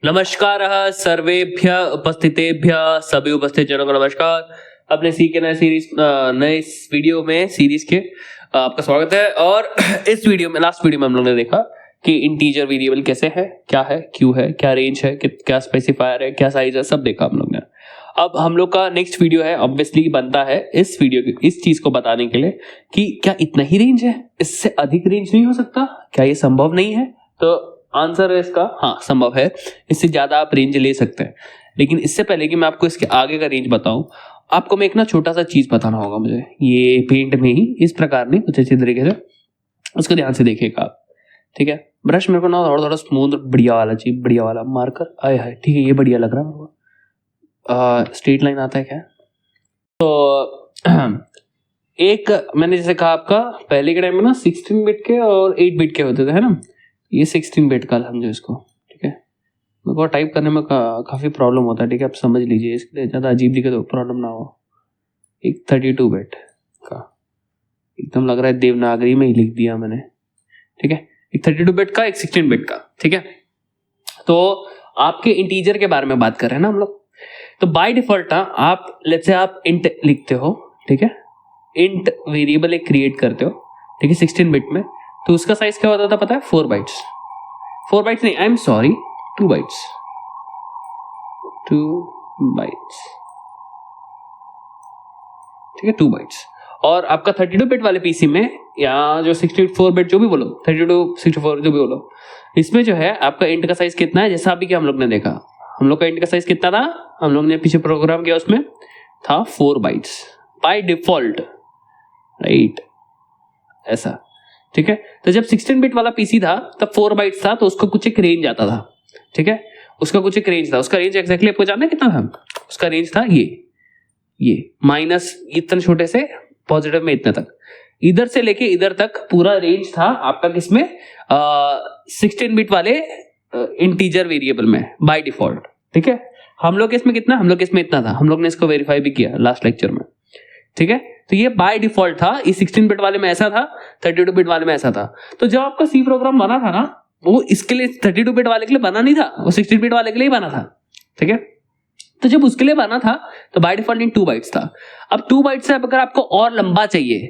नमस्कारः सर्वेभ्य उपस्थितेभ्य सभी उपस्थित जनों को नमस्कार। अपने सी के नए वीडियो में सीरीज के आपका स्वागत है। और इस वीडियो में लास्ट वीडियो में हम लोग ने देखा कि इंटीजर वेरिएबल कैसे है, क्या है, क्यों है, क्या रेंज है, क्या स्पेसिफायर है, क्या साइज है, सब देखा हम लोग ने। अब हम लोग का नेक्स्ट वीडियो है, ऑब्वियसली बनता है इस वीडियो की इस चीज को बताने के लिए कि क्या इतना ही रेंज है, इससे अधिक रेंज नहीं हो सकता, क्या ये संभव नहीं है? तो आंसर है इसका हाँ, संभव है, इससे ज्यादा आप रेंज ले सकते हैं। लेकिन इससे पहले कि मैं आपको इसके आगे का रेंज बताऊं, आपको मैं एक ना छोटा सा चीज बताना होगा मुझे। ये पेंट में ही इस प्रकार नहीं, कुछ अच्छी तरीके से उसको ध्यान से देखिएगा आप, ठीक है। ब्रश मेरे को ना थोड़ा थोड़ा स्मूथ बढ़िया वाला चाहिए, बढ़िया वाला मार्कर आए है, ठीक है, ये बढ़िया लग रहा है मेरे को। स्ट्रेट लाइन आता है क्या? तो एक मैंने जैसे कहा आपका पहले के टाइम में ना 16 बिट के और 8 बिट के होते थे, है ना। ये 16 बिट का समझो इसको, ठीक है। मेरे को टाइप करने में काफ़ी प्रॉब्लम होता है, ठीक है, आप समझ लीजिए, इसके लिए ज़्यादा अजीब दिखे तो प्रॉब्लम ना हो। एक 32 बिट का एकदम लग रहा है देवनागरी में ही लिख दिया मैंने, ठीक है। एक 32 बिट का, एक 16 बिट का, ठीक है। तो आपके इंटीजर के बारे में बात कर रहे हैं ना हम लोग। तो बाय डिफॉल्ट आप लेट्स से आप इंट लिखते हो, ठीक है, इंट वेरिएबल एक क्रिएट करते हो, ठीक है, 16 बिट में। तो उसका साइज क्या होता था पता है? 4 बाइट्स। 4 बाइट्स नहीं, I am sorry, 2 bytes. 2 bytes, ठीक है, 2 बाइट्स। और आपका 32 बिट वाले पीसी में या जो 64 बिट जो भी बोलो, 32 64 जो भी बोलो, इसमें जो है आपका इंट का साइज कितना है? जैसा अभी कि हम लोग ने देखा, हम लोग का इंट का साइज कितना था, हम लोग ने पीछे प्रोग्राम किया, उसमें था 4 बाइट्स बाय डिफॉल्ट, राइट, ऐसा, ठीक है। तो जब 16 बिट वाला पीसी था तब 4 बाइट्स था, तो उसका कुछ एक रेंज आता था, ठीक है, उसका कुछ एक रेंज था। उसका रेंज एग्जैक्टली आपको जानना है कितना था? उसका रेंज था ये माइनस इतने छोटे से पॉजिटिव में इतने तक, इधर से लेके इधर तक पूरा रेंज था आपका किसमें? 16 बिट वाले इंटीजर वेरिएबल में बाय डिफॉल्ट, ठीक है। हम लोग इसमें कितना, हम लोग इसमें इतना था, हम लोग ने इसको वेरीफाई भी किया लास्ट लेक्चर में, ठीक है। तो ये बाय डिफॉल्ट था, ये 16 बिट वाले में ऐसा था, 32 बिट वाले में ऐसा था। तो जब आपका सी प्रोग्राम बना था ना, वो इसके लिए 32 बिट वाले के लिए बना नहीं था, वो 16 बिट वाले के लिए ही बना था, ठीक है। तो जब उसके लिए बना था तो बाय डिफॉल्ट इन 2 बाइट्स था। अब 2 बाइट्स से अगर आपको और लंबा चाहिए,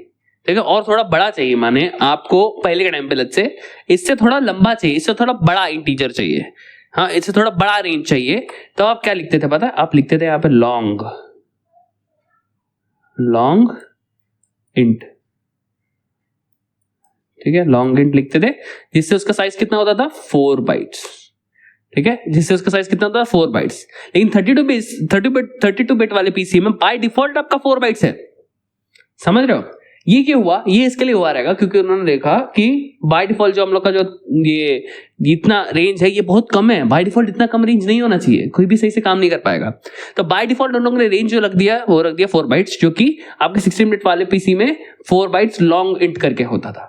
ठीक है, और थोड़ा बड़ा चाहिए, माने आपको पहले के टाइम पे लेट्स से इससे थोड़ा लंबा चाहिए, इससे थोड़ा बड़ा इंटीजर चाहिए, हाँ, इससे थोड़ा बड़ा रेंज चाहिए, तो आप क्या लिखते थे पता है? आप लिखते थे यहाँ पे लॉन्ग इंट, ठीक है, लॉन्ग इंट लिखते थे, जिससे उसका साइज कितना होता था? 4 बाइट्स, ठीक है, जिससे उसका साइज कितना होता था? 4 बाइट्स। लेकिन 32 बिट वाले पीसी में बाय डिफॉल्ट आपका 4 बाइट्स है, समझ रहे हो? ये क्यों हुआ? ये इसके लिए हुआ रहेगा क्योंकि उन्होंने देखा कि बाय डिफॉल्ट जो हम लोग का जो ये जितना रेंज है ये बहुत कम है, बाय डिफॉल्ट इतना कम रेंज नहीं होना चाहिए, कोई भी सही से काम नहीं कर पाएगा। तो बाय डिफॉल्ट उन लोगों ने रेंज जो रख दिया वो रख दिया 4 बाइट्स, जो कि आपके 16 बिट वाले पीसी में 4 बाइट्स लॉन्ग इंट करके होता था,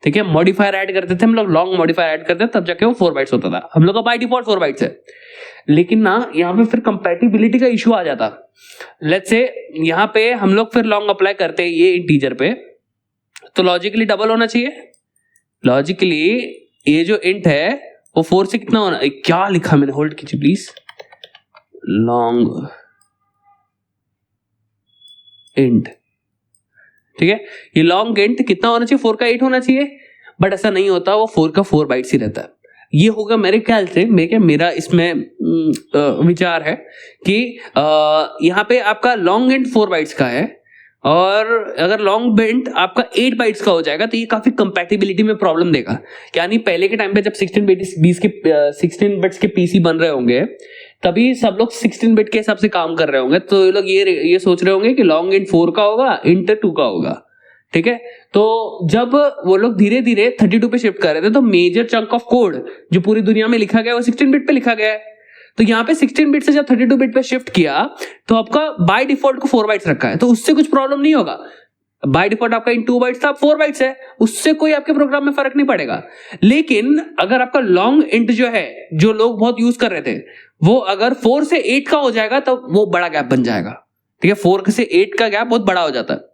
ठीक है। मॉडिफायर ऐड करते थे हम लोग, लॉन्ग मॉडिफायर ऐड करते थे, तब जाके वो 4 बाइट्स होता था। हम लोग का बाय डिफॉल्ट 4 बाइट्स है। लेकिन ना यहाँ पे फिर कंपैटिबिलिटी का इशू आ जाता। लेट्स से यहाँ पे हम लोग फिर लॉन्ग अप्लाई करते हैं ये इंटीजर पे, तो लॉजिकली डबल होना चाहिए। लॉजिकली ये जो इंट है वो 4 से कितना होना, क्या लिखा मैंने, होल्ड कीजिए प्लीज, लॉन्ग इंट, ठीक है। ये लॉन्ग इंट कितना होना चाहिए? 4 का 8 होना चाहिए, बट ऐसा नहीं होता, वो 4 का 4 बाइट्स ही रहता है। ये होगा मेरे ख्याल से, मेरा इसमें विचार है कि यहाँ पे आपका लॉन्ग इंट 4 बाइट्स का है, और अगर लॉन्ग इंट आपका 8 बाइट्स का हो जाएगा तो ये काफी कंपैटिबिलिटी में प्रॉब्लम देगा। यानी पहले के टाइम पे जब 16 बिट्स के पीसी बन रहे होंगे, तभी सब लोग 16 बिट के हिसाब से काम कर रहे होंगे, तो ये लोग ये सोच रहे होंगे कि लॉन्ग इंट 4 का होगा, इंट 2 का होगा, ठीक है। तो जब वो लोग धीरे धीरे 32 पे शिफ्ट कर रहे थे, तो मेजर चंक ऑफ कोड जो पूरी दुनिया में लिखा गया वो 16 बिट पे लिखा गया है। तो यहाँ पे 16 बिट से जब 32 बिट पे शिफ्ट किया तो आपका बाय डिफॉल्ट को 4 बाइट्स रखा है, तो उससे कुछ प्रॉब्लम नहीं होगा। बाय डिफॉल्ट आपका इन 2 बाइट्स था, 4 बाइट्स है, उससे कोई आपके प्रोग्राम में फर्क नहीं पड़ेगा। लेकिन अगर आपका लॉन्ग इंट जो है, जो लोग बहुत यूज कर रहे थे, वो अगर 4 से 8 का हो जाएगा तो वो बड़ा गैप बन जाएगा, ठीक है। 4 से 8 का गैप बहुत बड़ा हो जाता है।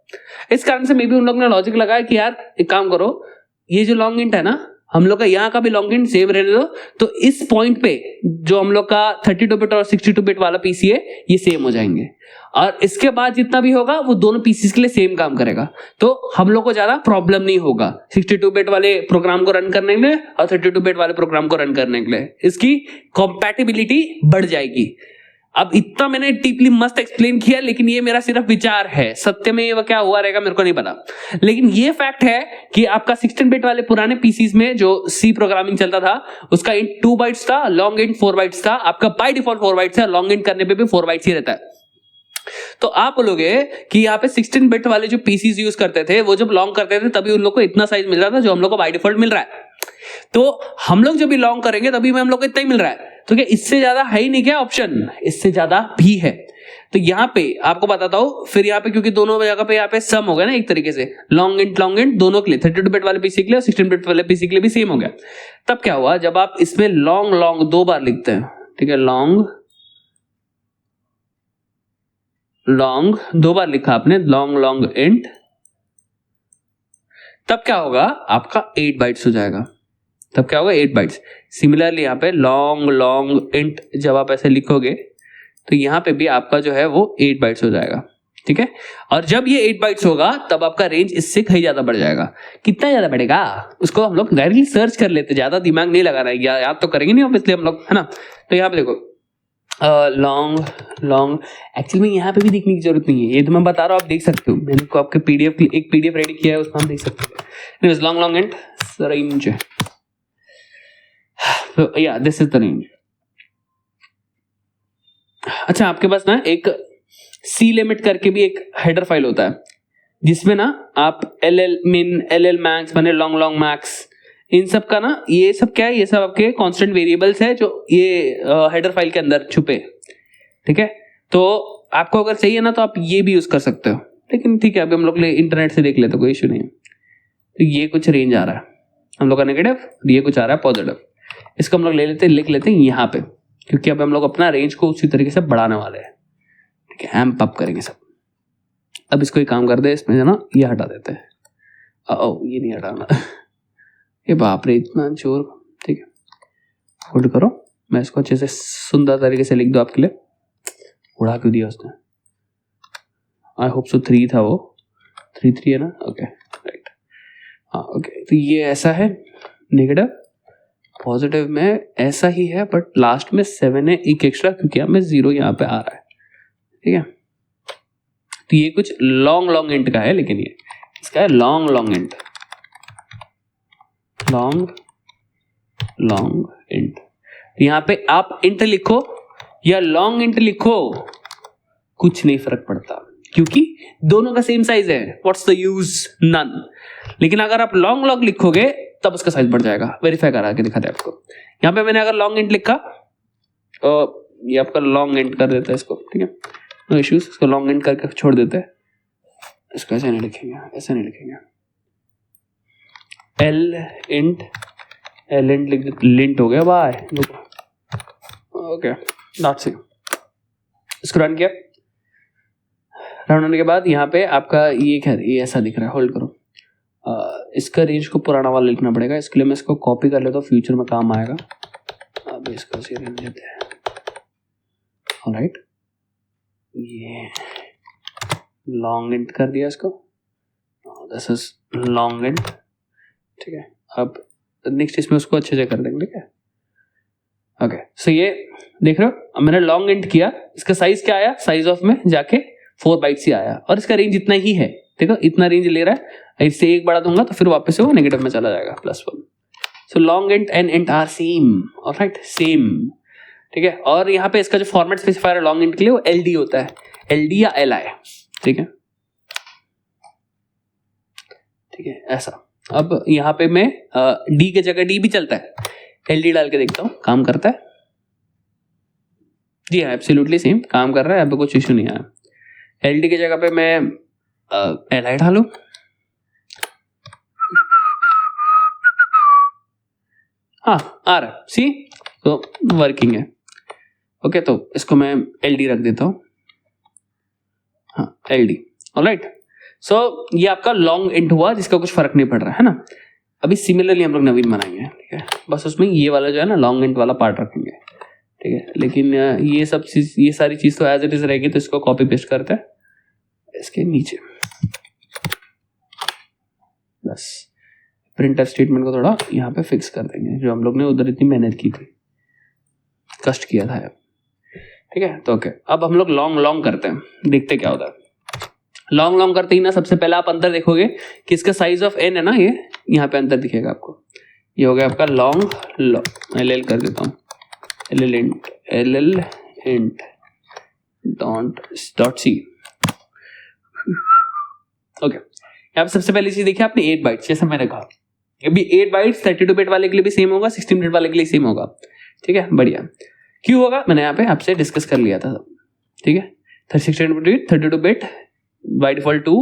इस कारण से मे बी उन लोगों ने लॉजिक लगाया कि यार एक काम करो, ये जो लॉन्ग इंट है ना, हम लोग का यहाँ का भी लॉन्ग इंट सेम रहने दो। तो इस पॉइंट पे जो हम लोग का 32 बिट और 62 बिट वाला पीसी है ये सेम हो जाएंगे, और इसके बाद जितना भी होगा वो दोनों पीसीस के लिए सेम काम करेगा। तो हम लोग को ज्यादा प्रॉब्लम नहीं होगा 62 बिट वाले प्रोग्राम को रन करने के लिए और 32 बिट वाले प्रोग्राम को रन करने के लिए, इसकी कंपैटिबिलिटी बढ़ जाएगी। अब इतना मैंने डीपली मस्त एक्सप्लेन किया, लेकिन ये मेरा सिर्फ विचार है, सत्य में ये क्या हुआ रहेगा मेरे को नहीं पता। लेकिन ये फैक्ट है कि आपका 16 बिट वाले पुराने पीसीस में जो सी प्रोग्रामिंग चलता था उसका इंट 2 बाइट्स था, लॉन्ग इंट 4 बाइट्स था। आपका बाय डिफॉल्ट 4 बाइट्स है, लॉन्ग इंट करने पे भी 4 बाइट्स ही रहता है। तो आप बोलोगे कि यहाँ पे 16 बिट वाले जो पीसीस यूज करते थे वो जब लॉन्ग करते थे तभी उन लोग को इतना साइज मिल रहा था जो हम लोग को बाय डिफॉल्ट मिल रहा है। तो हम लोग जब भी लॉन्ग करेंगे तभी में हम लोग को इतना ही मिल रहा है। तो क्या इससे ज्यादा है ही नहीं क्या ऑप्शन? इससे ज्यादा भी है। तो यहाँ पे आपको बताता हूं, फिर यहाँ पे क्योंकि दोनों जगह पे यहाँ पे सम हो गया ना एक तरीके से, लॉन्ग इंट दोनों के लिए, 32 बिट वाले पीसी के लिए और 16 बिट वाले पीसी के लिए भी सेम हो गया। तब क्या हुआ, जब आप इसमें लॉन्ग 2 बार लिखते हैं, ठीक है, लॉन्ग 2 बार लिखा आपने, लॉन्ग इंट, तब क्या होगा, आपका 8 बाइट्स हो जाएगा। तब क्या होगा, 8 बाइट्स। सिमिलरली यहाँ पे लॉन्ग इंट जब आप ऐसे लिखोगे तो यहाँ पे भी आपका जो है वो 8 बाइट्स हो जाएगा, ठीक है। और जब ये 8 बाइट्स होगा तब आपका रेंज इससे कहीं ज्यादा बढ़ जाएगा। कितना ज्यादा बढ़ेगा उसको हम लोग डायरेक्टली सर्च कर लेते, ज्यादा दिमाग नहीं लगाना है, याद तो करेंगे नहीं ऑब्वियसली हम लोग, है ना। तो यहाँ पे देखो लॉन्ग एक्चुअली में यहाँ पे भी देखने की जरूरत नहीं है, ये तो मैं बता रहा हूँ, आप देख सकते हो। मैंने को आपके एक पीडीएफ रेडी किया है, उसमें हम देख सकते हैं। लॉन्ग इंट रेंज, या दिस इज द रेंज। अच्छा, आपके पास ना एक सी लिमिट करके भी एक हेडर फाइल होता है जिसमें ना आप min max माने लॉन्ग मैक्स, इन सब का ना, ये सब क्या है, ये सब आपके कांस्टेंट वेरिएबल्स है जो ये हेडर फाइल के अंदर छुपे, ठीक है। तो आपको अगर चाहिए ना तो आप ये भी यूज कर सकते हो, लेकिन ठीक है अभी हम लोग इंटरनेट से देख लेते, कोई इश्यू नहीं है। तो ये कुछ रेंज आ रहा है हम लोग का नेगेटिव, ये कुछ आ रहा है पॉजिटिव, इसको हम लोग लिख लेते हैं यहाँ पे, क्योंकि अब हम लोग अपना रेंज को उसी तरीके से बढ़ाने वाले हैं, ठीक है, एम्प अप करेंगे सब। अब इसको एक काम कर दे, इसमें ना ये हटा देते हैं, ये नहीं हटाना ये बाप रे इतना जोर, ठीक है, होल्ड करो, मैं इसको अच्छे से सुंदर तरीके से लिख दूं आपके लिए। उड़ा क्यों दिया उसने, आई होप सो 3 था वो, 3 है ना, ओके राइट, हाँ ओके। तो ये ऐसा है, नेगेटिव पॉजिटिव में ऐसा ही है, बट लास्ट में 7 है एक एक्स्ट्रा, क्योंकि हमें 0 यहाँ पे आ रहा है, ठीक है। तो ये कुछ लॉन्ग इंट का है, लेकिन ये इसका है लॉन्ग इंट, लॉन्ग इंट। तो यहाँ पे आप इंट लिखो या लॉन्ग इंट लिखो, कुछ नहीं फर्क पड़ता, क्योंकि दोनों का सेम साइज है, व्हाट्स द यूज, नन। लेकिन अगर आप लॉन्ग लिखोगे तब उसका साइज बढ़ जाएगा। वेरीफाई करा के दिखाते हैं आपको। यहाँ पे मैंने अगर लॉन्ग इंट लिखा, ये आपका लॉन्ग इंट कर देता है इसको, ठीक है, नो इश्यूज, इसको लॉन्ग इंट करके छोड़ देते हैं। इसको ऐसे नहीं लिखेंगे, ऐसे नहीं लिखेंगे, एल इंट लिंट हो गया बाय, ओके दैट्स इट। इसको रन किया, रन होने के बाद यहाँ पे आपका ये क्या, ये ऐसा दिख रहा है, होल्ड करो। इसका रेंज को पुराना वाला लिखना पड़ेगा, इसके लिए मैं इसको कॉपी कर लेता हूँ, फ्यूचर में काम आएगा। अब इसको से रेंज देते हैं, ऑलराइट, ये लॉन्ग इंट कर दिया इसको, दिस इज लॉन्ग इंट, ठीक है। अब नेक्स्ट इसमें उसको अच्छे से कर देंगे, ठीक है, ओके। सो ये देख रहे हो, अब मैंने लॉन्ग इंट किया, इसका साइज क्या आया, साइज ऑफ में जाके 4 बाइट्स ही आया, और इसका रेंज इतना ही है, देखो इतना रेंज ले रहा है। इससे एक बढ़ा दूंगा तो फिर वापस से वो नेगेटिव में चला जाएगा, +1। So long int and int are same, alright, same, ठीक है। और यहाँ पे इसका जो फॉर्मेट स्पेसिफायर है लॉन्ग इंट के लिए वो LD होता है, LD या LI, ठीक है, ठीक है, ऐसा। अब यहाँ पे मैं D के जगह D भी चलता है, LD डाल के देखता हूँ काम करता है, जी हाँ एब्सोल्युटली सेम काम कर रहा है, यहाँ पे कुछ इश्यू नहीं आया। LD की जगह पे मैं LI डालू, हाँ आ रहा है, सी, तो वर्किंग है, ओके। तो इसको मैं LD रख देता हूँ, हाँ LD, ऑलराइट। सो ये आपका लॉन्ग इंट हुआ जिसका कुछ फर्क नहीं पड़ रहा है ना। अभी सिमिलरली हम लोग नवीन बनाएंगे, ठीक है। बस उसमें ये वाला जो है ना लॉन्ग इंट वाला पार्ट रखेंगे, ठीक है। लेकिन ये सब चीज, ये सारी चीज तो एज इट इज रहेगी, तो इसको कॉपी पेस्ट करते हैं इसके नीचे। बस प्रिंटफ स्टेटमेंट को थोड़ा यहाँ पे फिक्स कर देंगे, जो हम लोग ने उधर इतनी मेहनत की थी, कष्ट किया था, ठीक है। तो ओके, अब हम लोग लॉन्ग करते हैं, देखते क्या होता है। लॉन्ग करते ही ना सबसे पहले आप अंतर देखोगे कि इसका साइज ऑफ n है ना, ये यहाँ पे अंतर दिखेगा आपको। ये हो गया आपका लॉन्ग एल कर देता हूँ, L int dot c. Okay, यहाँ पे सबसे पहली चीज देखिए आपने 8 बाइट्स, जैसे मैंने कहा अभी 8 बाइट्स 32 बिट वाले के लिए भी सेम होगा, 16 बिट वाले के लिए सेम होगा, ठीक है। बढ़िया, क्यों होगा मैंने यहाँ पे आपसे डिस्कस कर लिया था, ठीक है। 32 बिट बाय डिफॉल्ट 2,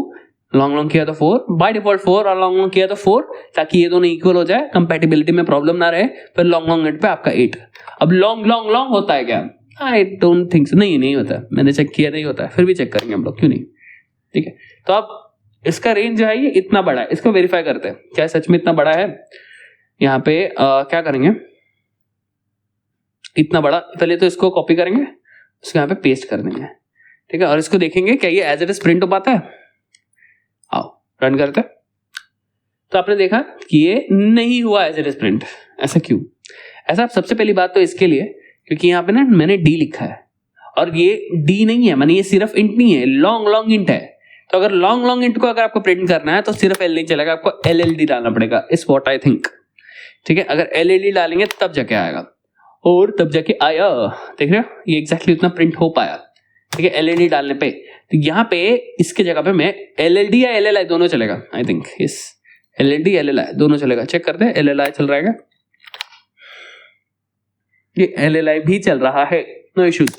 लॉन्ग किया तो 4, बाय डिफॉल्ट 4 और लॉन्ग किया तो 4, ताकि ये दोनों इक्वल हो जाए, कंपैटिबिलिटी में प्रॉब्लम ना रहे। फिर लॉन्ग पे आपका 8। अब लॉन्ग होता है क्या? आई डोंट थिंक सो, नहीं होता, मैंने चेक किया, नहीं होता है, फिर भी चेक करेंगे हम लोग, क्यों नहीं, ठीक है। तो अब इसका रेंज जो है ये इतना बड़ा है, इसको वेरीफाई करते हैं क्या सच में इतना बड़ा है। यहाँ पे क्या करेंगे, इतना बड़ा, पहले तो इसको कॉपी करेंगे, इसको यहाँ पे पेस्ट कर देंगे, ठीक है। और इसको देखेंगे क्या ये एज इट इज प्रिंट हो पाता है। आओ रन करते हैं, तो आपने देखा कि ये नहीं हुआ एज इट इज प्रिंट। ऐसा क्यों? ऐसा सबसे पहली बात तो इसके लिए, क्योंकि यहाँ पे ना मैंने डी लिखा है, और ये डी नहीं है, माने ये सिर्फ इंट नहीं है, लॉन्ग इंट है। तो अगर लॉन्ग इंट को अगर आपको प्रिंट करना है तो सिर्फ एल नहीं चलेगा, आपको LLD डालना पड़ेगा, इस व्हाट आई थिंक, ठीक है। अगर LLD डालेंगे तब जाके आएगा, और तब जाके आया, देख रहे हो, ये एग्जैक्टली उतना प्रिंट हो पाया, ठीक है, LLD डालने पे। तो यहाँ पे इसके जगह पे मैं LLD या LLI दोनों चलेगा, I think yes, LLD LLI दोनों चलेगा। चेक करते हैं LLI चल रहा है, ये LLI भी चल रहा है, नो इश्यूज,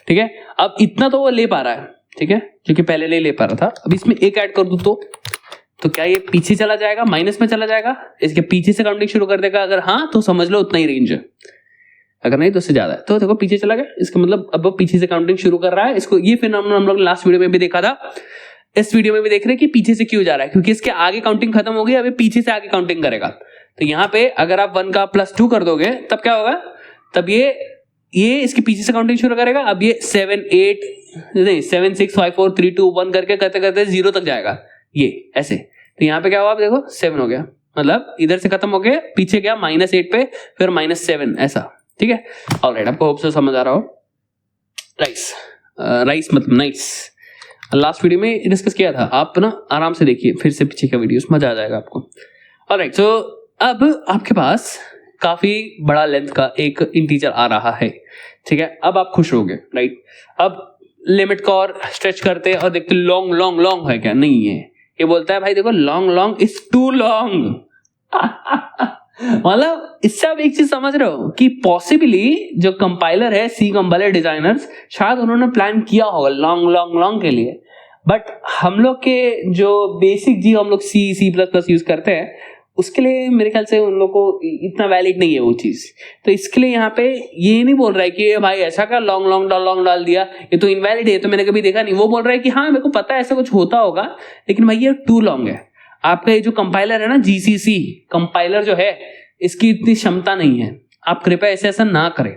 ठीक है। अब इतना तो वो ले पा रहा है, ठीक है, जो कि पहले नहीं ले पा रहा था। अब इसमें एक ऐड कर दूं तो क्या ये पीछे चला जाएगा, माइनस में चला जाएगा, इसके पीछे से काउंटिंग शुरू कर देगा? अगर हाँ तो समझ लो उतना ही रेंज है, अगर नहीं तो उससे ज्यादा है। तो देखो पीछे चला गया, इसका मतलब अब वो पीछे से काउंटिंग शुरू कर रहा है। इसको ये फिनोमेनन हम लोग लास्ट वीडियो में भी देखा था, इस वीडियो में भी देख रहे हैं कि पीछे से क्यों जा रहा है, क्योंकि इसके आगे काउंटिंग खत्म हो गई, अभी पीछे से आगे काउंटिंग करेगा। तो यहाँ पे अगर आप 1 का +2 कर दोगे तब क्या होगा, तब ये इसके पीछे से काउंटिंग शुरू करेगा। अब ये 7 6 5 4 3 2 1 करके करते करते 0 तक जाएगा, ये ऐसे। तो यहाँ पे क्या हुआ, आप देखो 7 हो गया, मतलब इधर से खत्म हो गया, पीछे गया -8 पे, फिर -7, ऐसा, ठीक है। ऑलराइट, आपको होप से समझ आ रहा हो। राइस मतलब नाइस, लास्ट वीडियो में डिस्कस किया था, आप ना आराम से देखिए फिर से पीछे का वीडियो, मजा आ जाएगा आपको। ऑलराइट, सो अब आपके पास काफी बड़ा लेंथ का एक इंटीजर आ रहा है, ठीक है। अब आप खुश होगे, राइट। अब लिमिट को और स्ट्रेच करते और देखते लॉन्ग है क्या, नहीं है। ये बोलता है भाई देखो लॉन्ग इज टू लॉन्ग। मतलब इससे आप एक चीज समझ रहे हो कि पॉसिबली जो कंपाइलर है, सी कंपाइलर डिजाइनर्स, शायद उन्होंने प्लान किया होगा लॉन्ग के लिए, बट हम लोग के जो बेसिक जी हम लोग C++ यूज करते हैं, उसके लिए मेरे ख्याल से उन लोग को इतना वैलिड नहीं है वो चीज। तो इसके लिए यहाँ पे ये नहीं बोल रहा है कि भाई ऐसा का लॉन्ग डाल दिया, ये तो इनवैलिड है, तो मैंने कभी देखा नहीं। वो बोल रहा है कि हाँ मेरे को पता है ऐसा कुछ होता होगा, लेकिन भाई ये टू लॉन्ग है। आपका ये जो कंपाइलर है ना, GCC कंपाइलर जो है, इसकी इतनी क्षमता नहीं है, आप कृपया ऐसा ना करें।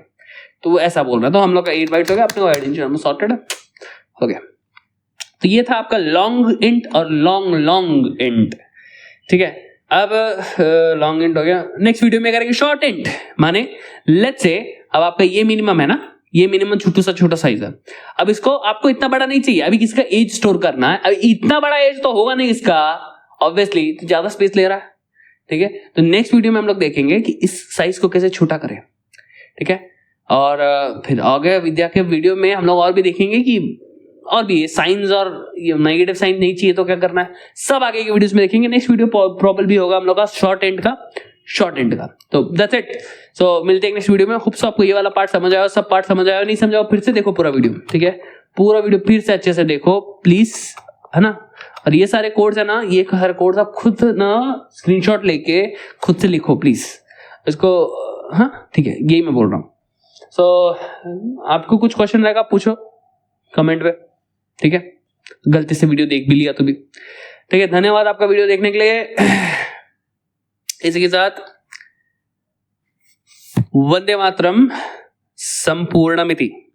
तो वो ऐसा बोल रहा है। तो हम लोग का 8 बाइट हो गया, अपने को आइडेंटिटी सॉर्टेड हो गया। तो ये था आपका लॉन्ग इंट और लॉन्ग इंट, ठीक है। अब लॉन्ग इंट हो गया, नेक्स्ट वीडियो में करेंगे शॉर्ट इंट। माने लेट्स से अब आपका ये मिनिमम है ना, ये मिनिमम छोटा साइज है। अब इसको आपको इतना बड़ा नहीं चाहिए, अभी किसका एज स्टोर करना है, अभी इतना बड़ा एज तो होगा नहीं इसका, ऑब्वियसली, तो ज्यादा स्पेस ले रहा है, ठीक है। तो नेक्स्ट वीडियो में हम लोग देखेंगे कि इस साइज को कैसे छोटा करें, ठीक है। और फिर आगे विद्या के वीडियो में हम लोग और भी देखेंगे कि और भी साइंस और ये नेगेटिव साइन नहीं चाहिए तो क्या करना है, सब आगे के वीडियोस में देखेंगे। नेक्स्ट वीडियो प्रॉब्लम भी होगा हम लोग का शॉर्ट एंड का। तो दैट्स इट। सो मिलते हैं नेक्स्ट वीडियो में। होप सो आपको ये वाला पार्ट समझ आया, सब पार्ट समझ आया, नहीं समझाओ फिर से देखो पूरा वीडियो, ठीक है। पूरा वीडियो फिर से अच्छे से देखो प्लीज, है ना। और ये सारे कोड्स है ना, ये हर कोड्स आप खुद ना स्क्रीनशॉट लेके खुद से लिखो प्लीज इसको, हाँ ठीक है, यही मैं बोल रहा हूँ। सो आपको कुछ क्वेश्चन रहेगा पूछो कमेंट में, ठीक है। गलती से वीडियो देख भी लिया तो भी ठीक है। धन्यवाद आपका वीडियो देखने के लिए। इसी के साथ वंदे मातरम संपूर्णमिति।